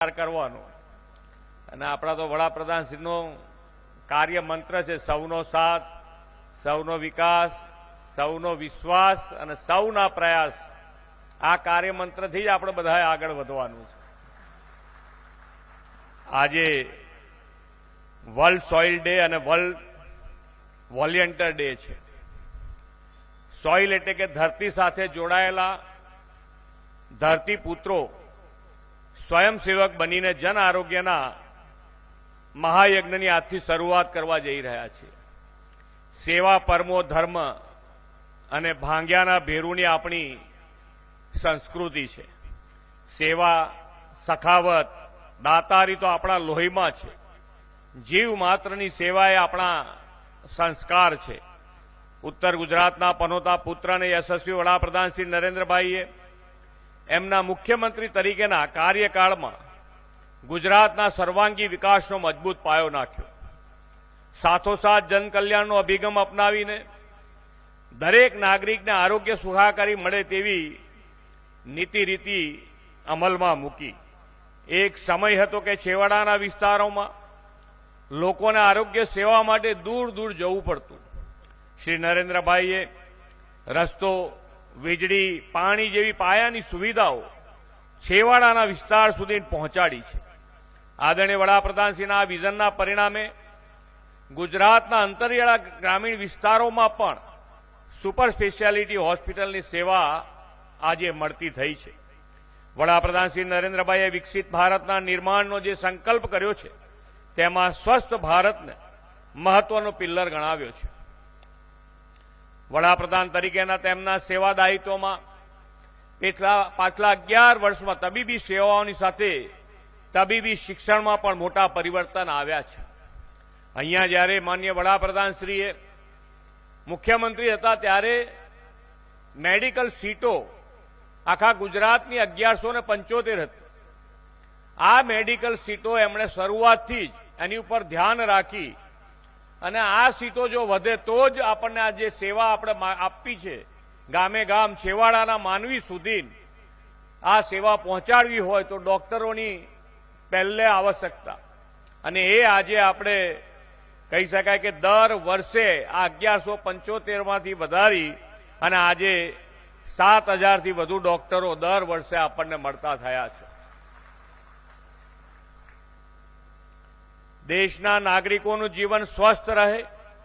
વિસ્તાર કરવાનો અને આપણા તો વડાપ્રધાનશ્રીનો કાર્ય મંત્ર છે સૌનો સાથ, સૌનો વિકાસ, સૌનો વિશ્વાસ અને સૌના પ્રયાસ. આ કાર્ય મંત્રથી જ આપણે બધાએ આગળ વધવાનું છે. આજે વર્લ્ડ સોઇલ ડે અને વર્લ્ડ વોલિયન્ટર ડે છે. સોઇલ એટલે કે ધરતી સાથે જોડાયેલા ધરતી પુત્રો સ્વયંસેવક બનીને જન આરોગ્યના મહાયજ્ઞની આજથી શરૂઆત કરવા જઈ રહ્યા છે. સેવા પરમો ધર્મ અને ભાંગ્યાના ભેરુની આપણી સંસ્કૃતિ છે. સેવા, સખાવત, દાતારી તો આપણા લોહીમાં છે. જીવ માત્રની સેવા એ આપણા સંસ્કાર છે. ઉત્તર ગુજરાતના પનોતા પુત્ર અને યશસ્વી વડાપ્રધાન શ્રી નરેન્દ્રભાઈએ એમના મુખ્યમંત્રી તરીકેના કાર્યકાળમાં ગુજરાતના સર્વાંગી વિકાસનો મજબૂત પાયો નાખ્યો. સાથોસાથ જનકલ્યાણનો અભિગમ અપનાવીને દરેક નાગરિકને આરોગ્ય સુખાકારી મળે તેવી નીતિ રીતિ અમલમાં મૂકી. એક સમય હતો કે છેવાડાના વિસ્તારોમાં લોકોને આરોગ્ય સેવા માટે દૂર દૂર જવું પડતું. શ્રી નરેન્દ્રભાઈએ રસ્તો, વીજળી, પાણી જેવી પાયાની સુવિધાઓ છેવાડાના વિસ્તાર સુધી પહોંચાડી છે. આદરણીય વડાપ્રધાનશ્રીના આ વિઝનના પરિણામે ગુજરાતના અંતરિયાળા ગ્રામીણ વિસ્તારોમાં પણ સુપર સ્પેશિયાલિટી હોસ્પિટલની સેવા આજે મળતી થઈ છે. વડાપ્રધાન શ્રી નરેન્દ્રભાઈએ વિકસિત ભારતના નિર્માણનો જે સંકલ્પ કર્યો છે તેમાં સ્વસ્થ ભારતને મહત્વનો પિલ્લર ગણાવ્યો છે. વડાપ્રધાન તરીકેના તેમના સેવા દાયિત્વમાં પાછલા 11 વર્ષમાં તબીબી સેવાઓની સાથે તબીબી શિક્ષણમાં પણ મોટા પરિવર્તન આવ્યા છે. અહીંયા જ્યારે માનનીય વડાપ્રધાનશ્રીએ મુખ્યમંત્રી હતા ત્યારે મેડિકલ સીટો આખા ગુજરાતની 1175 હતી. આ મેડિકલ સીટો એમણે શરૂઆતથી જ એની ઉપર ધ્યાન રાખી અને આ સીટો જો વધે તો જ આપણને આ જે સેવા આપણે આપવી છે ગામે ગામ છેવાડાના માનવી સુધી આ સેવા પહોંચાડવી હોય તો ડોક્ટરોની પહેલે આવશ્યકતા. અને એ આજે આપણે કહી શકાય કે દર વર્ષે આ 1175માંથી વધારી અને આજે 7000થી વધુ ડોક્ટરો દર વર્ષે આપણને મળતા થયા છે. દેશના નાગરિકોનું જીવન સ્વસ્થ રહે